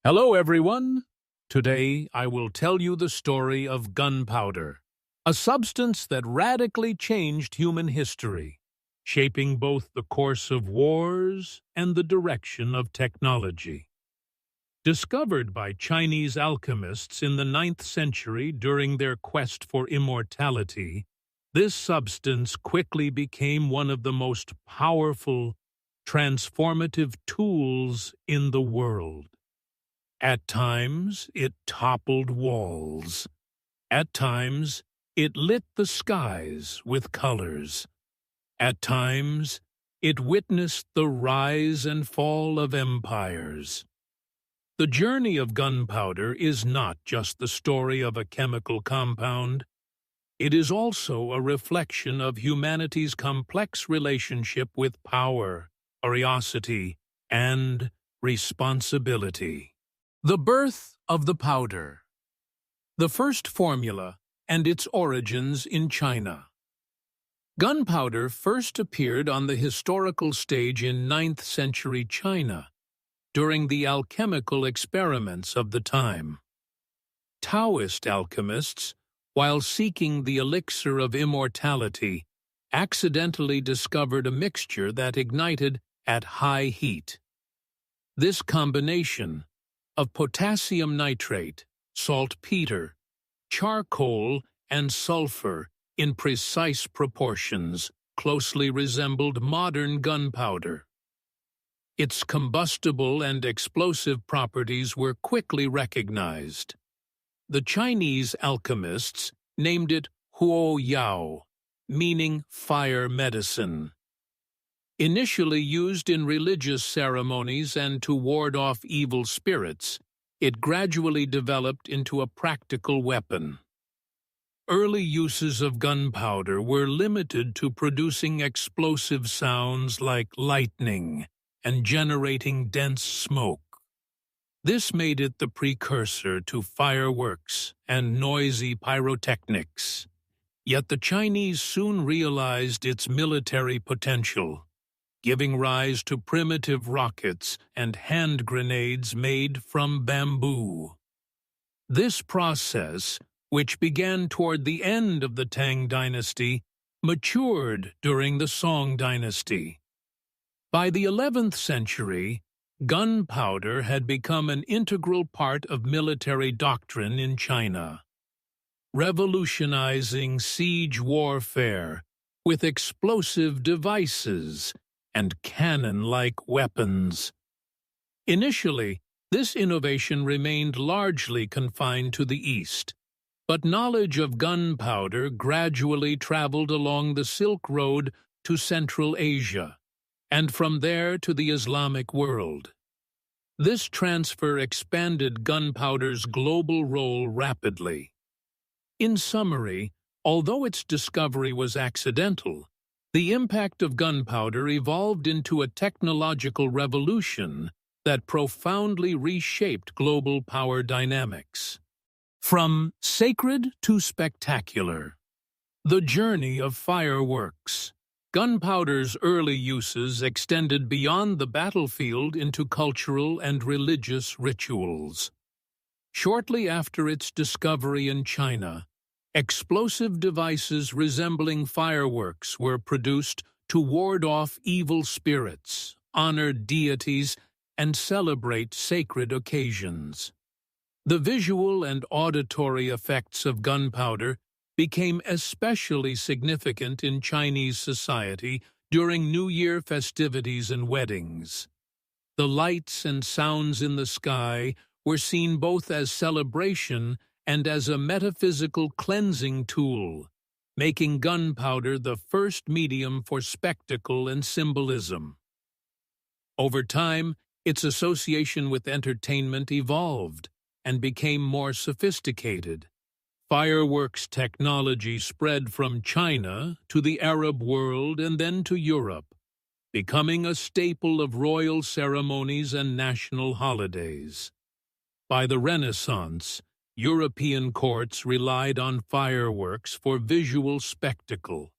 Hello, everyone. Today, I will tell you the story of gunpowder, a substance that radically changed human history, shaping both the course of wars and the direction of technology. Discovered by Chinese alchemists in the 9th century during their quest for immortality, this substance quickly became one of the most powerful, transformative tools in the world. At times, it toppled walls. At times, it lit the skies with colors. At times, it witnessed the rise and fall of empires. The journey of gunpowder is not just the story of a chemical compound. It is also a reflection of humanity's complex relationship with power, curiosity, and responsibility. The birth of the powder. The first formula and its origins in China. Gunpowder first appeared on the historical stage in 9th century China during the alchemical experiments of the time. Taoist alchemists, while seeking the elixir of immortality, accidentally discovered a mixture that ignited at high heat. This combination of potassium nitrate, saltpeter, charcoal, and sulfur in precise proportions closely resembled modern gunpowder. Its combustible and explosive properties were quickly recognized. The Chinese alchemists named it Huo Yao, meaning fire medicine. Initially used in religious ceremonies and to ward off evil spirits, it gradually developed into a practical weapon. Early uses of gunpowder were limited to producing explosive sounds like lightning and generating dense smoke. This made it the precursor to fireworks and noisy pyrotechnics. Yet the Chinese soon realized its military potential, giving rise to primitive rockets and hand grenades made from bamboo. This process, which began toward the end of the Tang dynasty, matured during the Song dynasty. By the 11th century, gunpowder had become an integral part of military doctrine in China, revolutionizing siege warfare with explosive devices and cannon-like weapons. Initially, this innovation remained largely confined to the East, but knowledge of gunpowder gradually traveled along the Silk Road to Central Asia, and from there to the Islamic world. This transfer expanded gunpowder's global role rapidly. In summary, although its discovery was accidental, the impact of gunpowder evolved into a technological revolution that profoundly reshaped global power dynamics. From sacred to spectacular. The journey of fireworks. Gunpowder's early uses extended beyond the battlefield into cultural and religious rituals. Shortly after its discovery in China, explosive devices resembling fireworks were produced to ward off evil spirits, honor deities, and celebrate sacred occasions. The visual and auditory effects of gunpowder became especially significant in Chinese society during New Year festivities and weddings. The lights and sounds in the sky were seen both as celebration and as a metaphysical cleansing tool, making gunpowder the first medium for spectacle and symbolism. Over time, its association with entertainment evolved and became more sophisticated. Fireworks technology spread from China to the Arab world and then to Europe, becoming a staple of royal ceremonies and national holidays. By the Renaissance, European courts relied on fireworks for visual spectacle.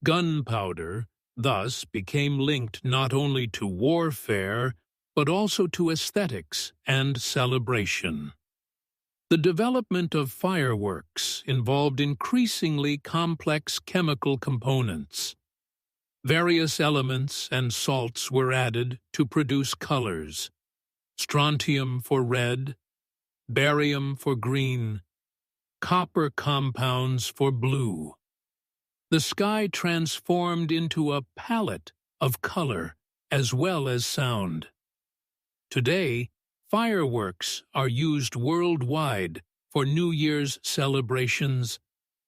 Gunpowder, thus, became linked not only to warfare, but also to aesthetics and celebration. The development of fireworks involved increasingly complex chemical components. Various elements and salts were added to produce colors: strontium for red, barium for green, copper compounds for blue. The sky transformed into a palette of color as well as sound. Today, fireworks are used worldwide for New Year's celebrations,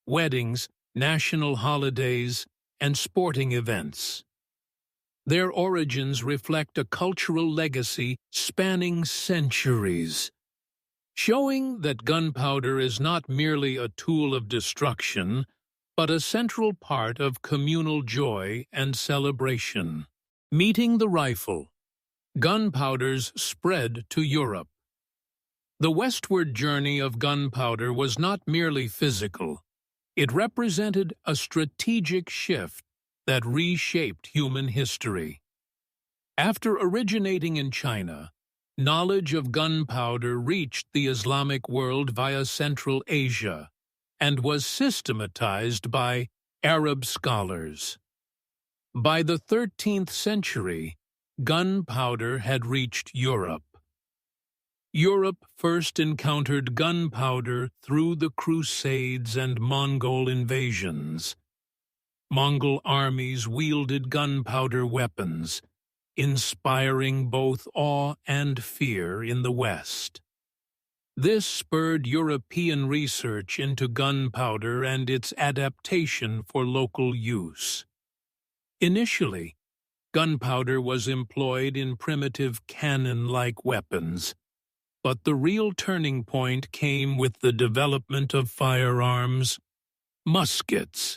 weddings, national holidays, and sporting events. Their origins reflect a cultural legacy spanning centuries, showing that gunpowder is not merely a tool of destruction, but a central part of communal joy and celebration. Meeting the rifle. Gunpowder's spread to Europe. The westward journey of gunpowder was not merely physical. It represented a strategic shift that reshaped human history. After originating in China, knowledge of gunpowder reached the Islamic world via Central Asia and was systematized by Arab scholars. By the 13th century, gunpowder had reached Europe. Europe first encountered gunpowder through the Crusades and Mongol invasions. Mongol armies wielded gunpowder weapons, inspiring both awe and fear in the West. This spurred European research into gunpowder and its adaptation for local use. Initially, gunpowder was employed in primitive cannon-like weapons, but the real turning point came with the development of firearms, muskets.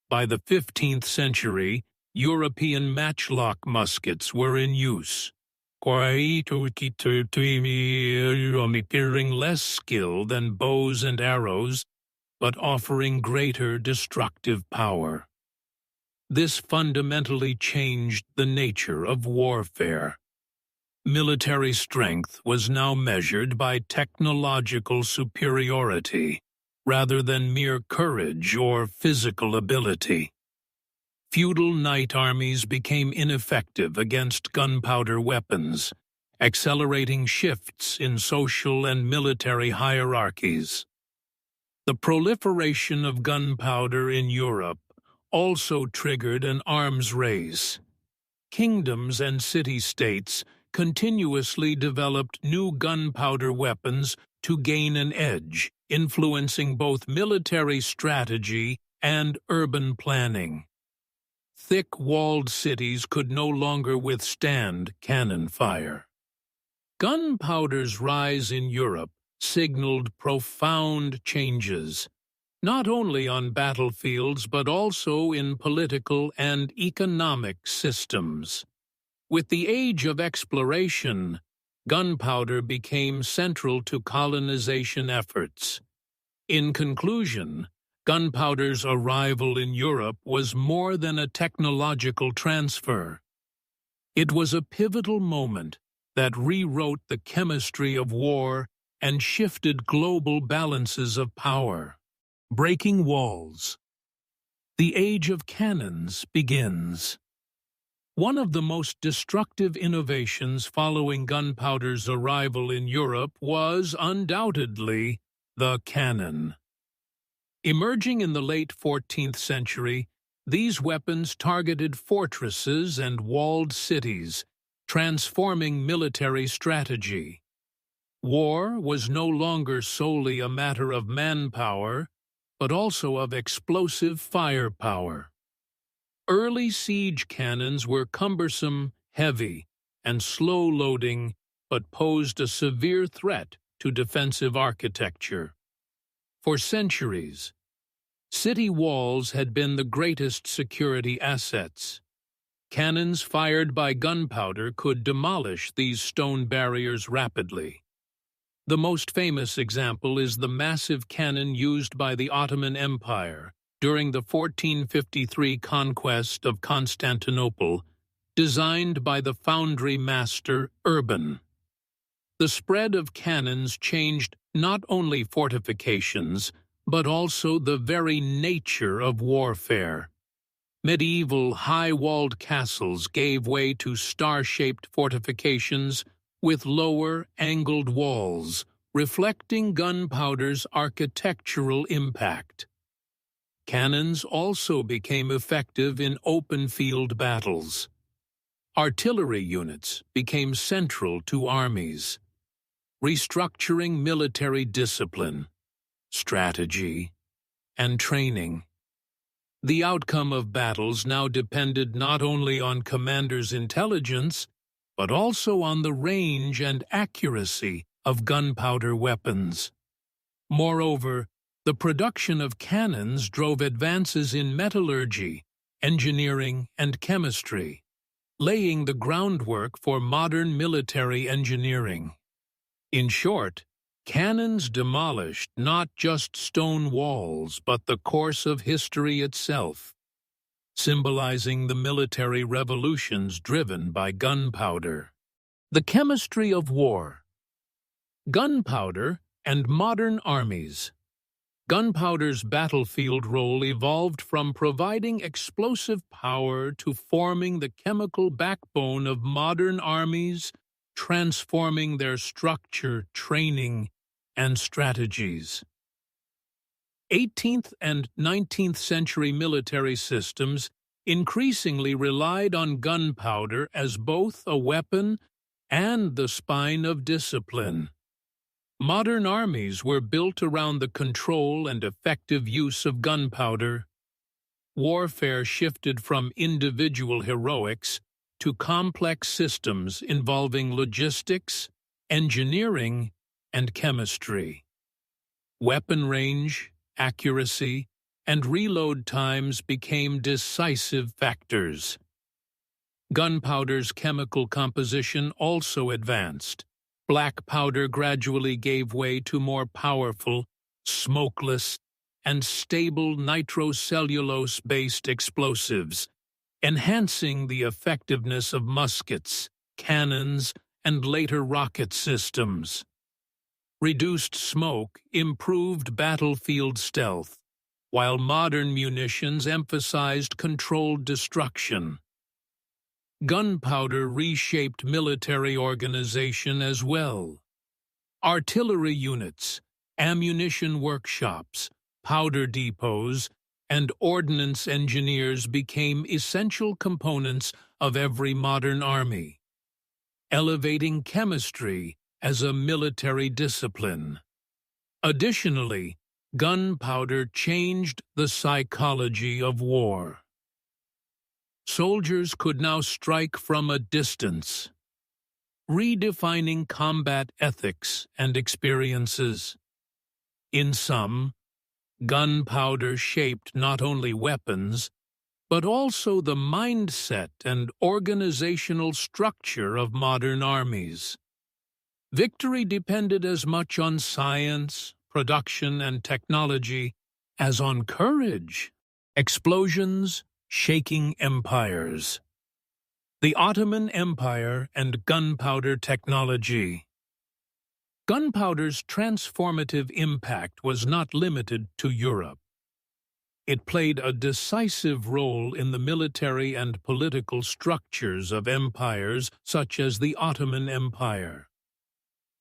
By the 15th century, European matchlock muskets were in use, requiring less skill than bows and arrows, but offering greater destructive power. This fundamentally changed the nature of warfare. Military strength was now measured by technological superiority, rather than mere courage or physical ability. Feudal knight armies became ineffective against gunpowder weapons, accelerating shifts in social and military hierarchies. The proliferation of gunpowder in Europe also triggered an arms race. Kingdoms and city-states continuously developed new gunpowder weapons to gain an edge, influencing both military strategy and urban planning. Thick-walled cities could no longer withstand cannon fire. Gunpowder's rise in Europe signaled profound changes, not only on battlefields but also in political and economic systems. With the age of exploration, gunpowder became central to colonization efforts. In conclusion, gunpowder's arrival in Europe was more than a technological transfer. It was a pivotal moment that rewrote the chemistry of war and shifted global balances of power. Breaking walls. The age of cannons begins. One of the most destructive innovations following gunpowder's arrival in Europe was, undoubtedly, the cannon. Emerging in the late 14th century, these weapons targeted fortresses and walled cities, transforming military strategy. War was no longer solely a matter of manpower, but also of explosive firepower. Early siege cannons were cumbersome, heavy, and slow-loading, but posed a severe threat to defensive architecture. For centuries, city walls had been the greatest security assets. Cannons fired by gunpowder could demolish these stone barriers rapidly. The most famous example is the massive cannon used by the Ottoman Empire during the 1453 conquest of Constantinople, designed by the foundry master Urban. The spread of cannons changed not only fortifications, but also the very nature of warfare. Medieval high-walled castles gave way to star-shaped fortifications with lower, angled walls, reflecting gunpowder's architectural impact. Cannons also became effective in open-field battles. Artillery units became central to armies, restructuring military discipline, strategy, and training. The outcome of battles now depended not only on commanders' intelligence, but also on the range and accuracy of gunpowder weapons. Moreover, the production of cannons drove advances in metallurgy, engineering, and chemistry, laying the groundwork for modern military engineering. In short, cannons demolished not just stone walls, but the course of history itself, symbolizing the military revolutions driven by gunpowder. The chemistry of war. Gunpowder and modern armies. Gunpowder's battlefield role evolved from providing explosive power to forming the chemical backbone of modern armies, transforming their structure, training, and strategies. 18th and 19th century military systems increasingly relied on gunpowder as both a weapon and the spine of discipline. Modern armies were built around the control and effective use of gunpowder. Warfare shifted from individual heroics to complex systems involving logistics, engineering, and chemistry. Weapon range, accuracy, and reload times became decisive factors. Gunpowder's chemical composition also advanced. Black powder gradually gave way to more powerful, smokeless, and stable nitrocellulose-based explosives, enhancing the effectiveness of muskets, cannons, and later rocket systems. Reduced smoke improved battlefield stealth, while modern munitions emphasized controlled destruction. Gunpowder reshaped military organization as well. Artillery units, ammunition workshops, powder depots, and ordnance engineers became essential components of every modern army, elevating chemistry as a military discipline. Additionally, gunpowder changed the psychology of war. Soldiers could now strike from a distance, redefining combat ethics and experiences. In sum, gunpowder shaped not only weapons, but also the mindset and organizational structure of modern armies. Victory depended as much on science, production, and technology as on courage. Explosions, shaking empires. The Ottoman Empire and gunpowder technology. Gunpowder's transformative impact was not limited to Europe. It played a decisive role in the military and political structures of empires such as the Ottoman Empire.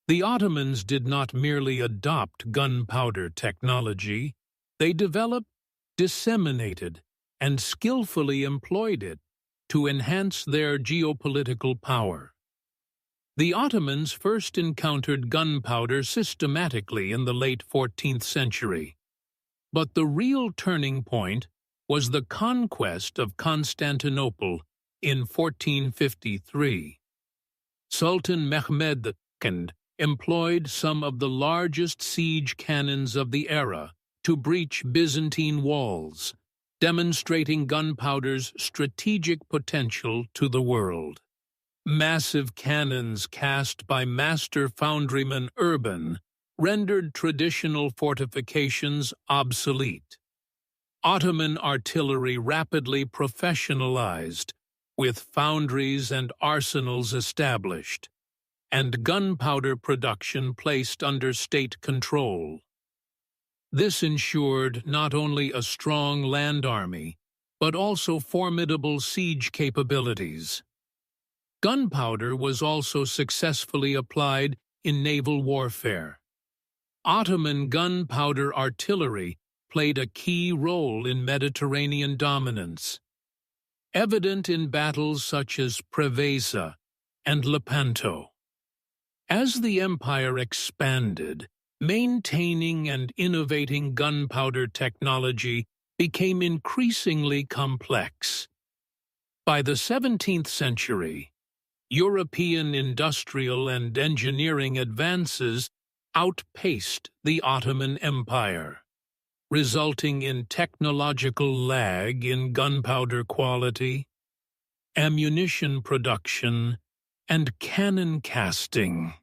The Ottomans did not merely adopt gunpowder technology, they developed, disseminated, and skillfully employed it to enhance their geopolitical power. The Ottomans first encountered gunpowder systematically in the late 14th century, but the real turning point was the conquest of Constantinople in 1453. Sultan Mehmed II employed some of the largest siege cannons of the era to breach Byzantine walls, demonstrating gunpowder's strategic potential to the world. Massive cannons cast by master foundryman Urban rendered traditional fortifications obsolete. Ottoman artillery rapidly professionalized, with foundries and arsenals established, and gunpowder production placed under state control. This ensured not only a strong land army, but also formidable siege capabilities. Gunpowder was also successfully applied in naval warfare. Ottoman gunpowder artillery played a key role in Mediterranean dominance, evident in battles such as Preveza and Lepanto. As the empire expanded, maintaining and innovating gunpowder technology became increasingly complex. By the 17th century, European industrial and engineering advances outpaced the Ottoman Empire, resulting in technological lag in gunpowder quality, ammunition production, and cannon casting.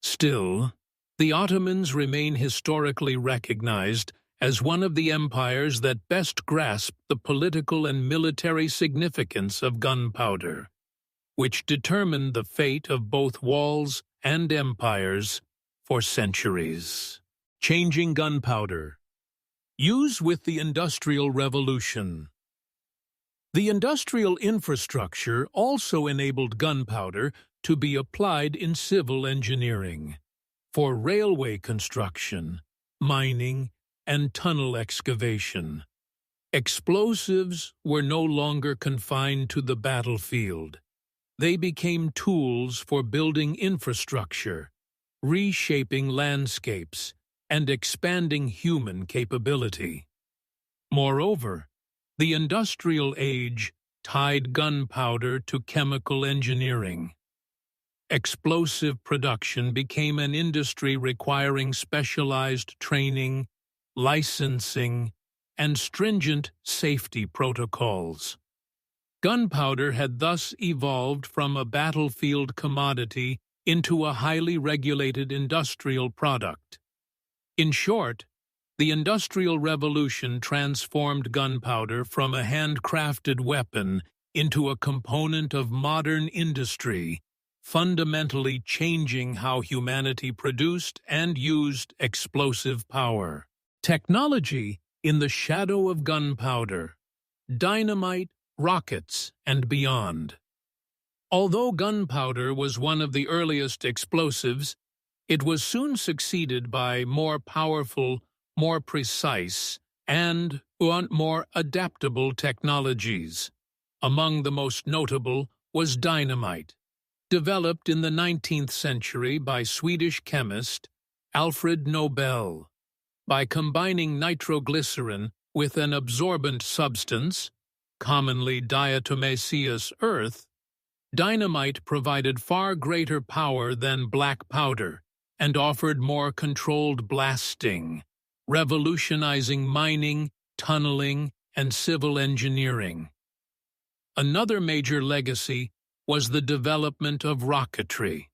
Still, the Ottomans remain historically recognized as one of the empires that best grasped the political and military significance of gunpowder, which determined the fate of both walls and empires for centuries. Changing gunpowder. Use with the Industrial Revolution. The industrial infrastructure also enabled gunpowder to be applied in civil engineering, for railway construction, mining, and tunnel excavation. Explosives were no longer confined to the battlefield. They became tools for building infrastructure, reshaping landscapes, and expanding human capability. Moreover, the industrial age tied gunpowder to chemical engineering. Explosive production became an industry requiring specialized training, licensing, and stringent safety protocols. Gunpowder had thus evolved from a battlefield commodity into a highly regulated industrial product. In short, the Industrial Revolution transformed gunpowder from a handcrafted weapon into a component of modern industry, fundamentally changing how humanity produced and used explosive power. Technology in the shadow of gunpowder, dynamite, rockets, and beyond. Although gunpowder was one of the earliest explosives, it was soon succeeded by more powerful, more precise, and more adaptable technologies. Among the most notable was dynamite, developed in the 19th century by Swedish chemist Alfred Nobel. By combining nitroglycerin with an absorbent substance, commonly diatomaceous earth, dynamite provided far greater power than black powder and offered more controlled blasting, revolutionizing mining, tunneling, and civil engineering. Another major legacy was the development of rocketry.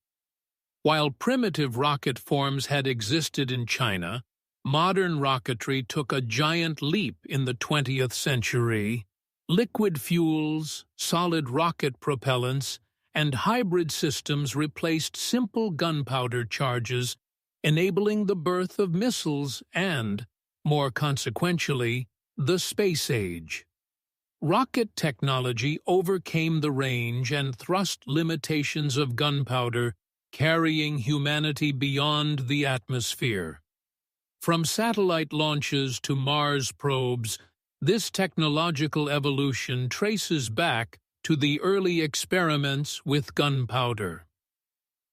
While primitive rocket forms had existed in China, modern rocketry took a giant leap in the 20th century. Liquid fuels, solid rocket propellants, and hybrid systems replaced simple gunpowder charges, enabling the birth of missiles and, more consequentially, the space age. Rocket technology overcame the range and thrust limitations of gunpowder, carrying humanity beyond the atmosphere. From satellite launches to Mars probes, this technological evolution traces back to the early experiments with gunpowder.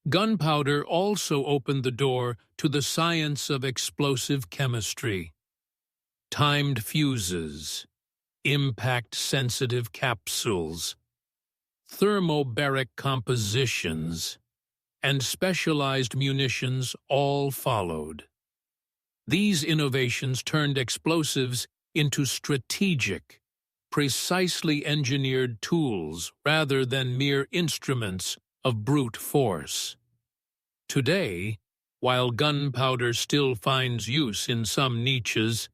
Gunpowder also opened the door to the science of explosive chemistry. Timed fuses, impact-sensitive capsules, thermobaric compositions, and specialized munitions all followed. These innovations turned explosives into strategic, precisely engineered tools rather than mere instruments of brute force. Today, while gunpowder still finds use in some niches,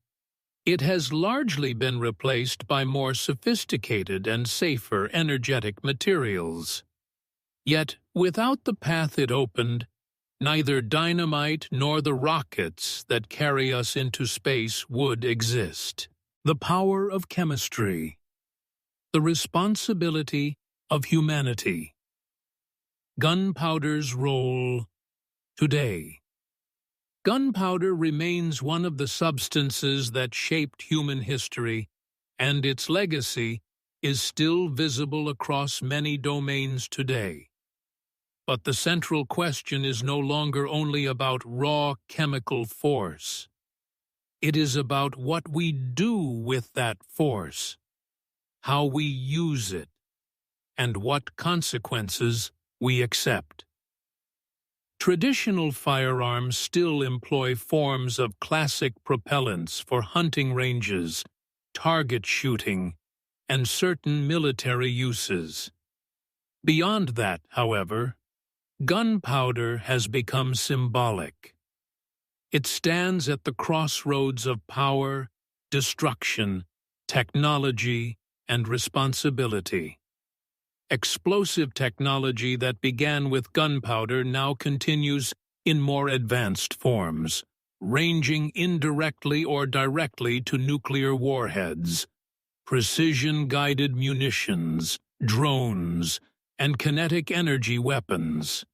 It has largely been replaced by more sophisticated and safer energetic materials. Yet, without the path it opened, neither dynamite nor the rockets that carry us into space would exist. The power of chemistry. The responsibility of humanity. Gunpowder's role today. Gunpowder remains one of the substances that shaped human history, and its legacy is still visible across many domains today. But the central question is no longer only about raw chemical force. It is about what we do with that force, how we use it, and what consequences we accept. Traditional firearms still employ forms of classic propellants for hunting ranges, target shooting, and certain military uses. Beyond that, however, gunpowder has become symbolic. It stands at the crossroads of power, destruction, technology, and responsibility. Explosive technology that began with gunpowder now continues in more advanced forms, ranging indirectly or directly to nuclear warheads, precision-guided munitions, drones, and kinetic energy weapons.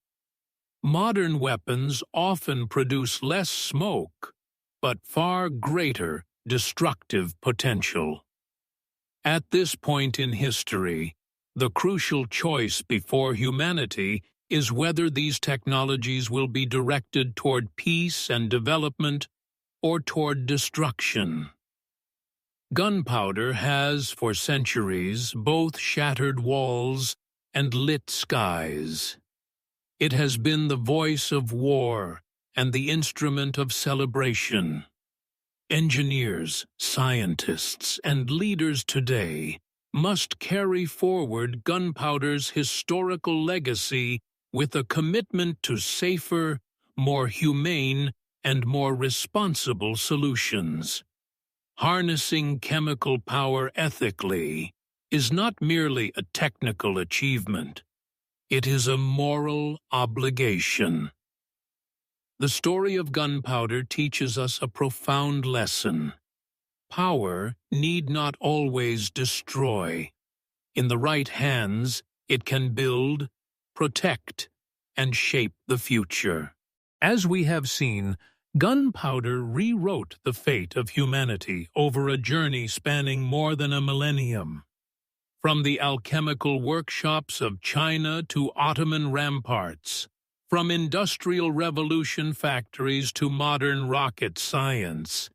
Modern weapons often produce less smoke, but far greater destructive potential. At this point in history, the crucial choice before humanity is whether these technologies will be directed toward peace and development or toward destruction. Gunpowder has, for centuries, both shattered walls and lit skies. It has been the voice of war and the instrument of celebration. Engineers, scientists, and leaders today must carry forward gunpowder's historical legacy with a commitment to safer, more humane, and more responsible solutions. Harnessing chemical power ethically is not merely a technical achievement. It is a moral obligation. The story of gunpowder teaches us a profound lesson. Power need not always destroy. In the right hands, it can build, protect, and shape the future. As we have seen, gunpowder rewrote the fate of humanity over a journey spanning more than a millennium. From the alchemical workshops of China to Ottoman ramparts, from industrial revolution factories to modern rocket science,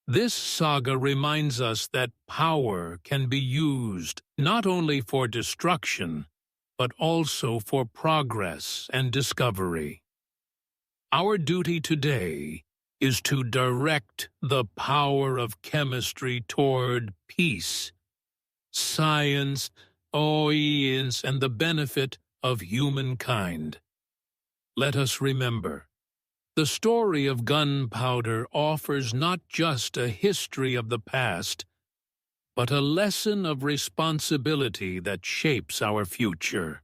this saga reminds us that power can be used not only for destruction, but also for progress and discovery. Our duty today is to direct the power of chemistry toward peace, science, and the benefit of humankind. Let us remember, the story of gunpowder offers not just a history of the past, but a lesson of responsibility that shapes our future.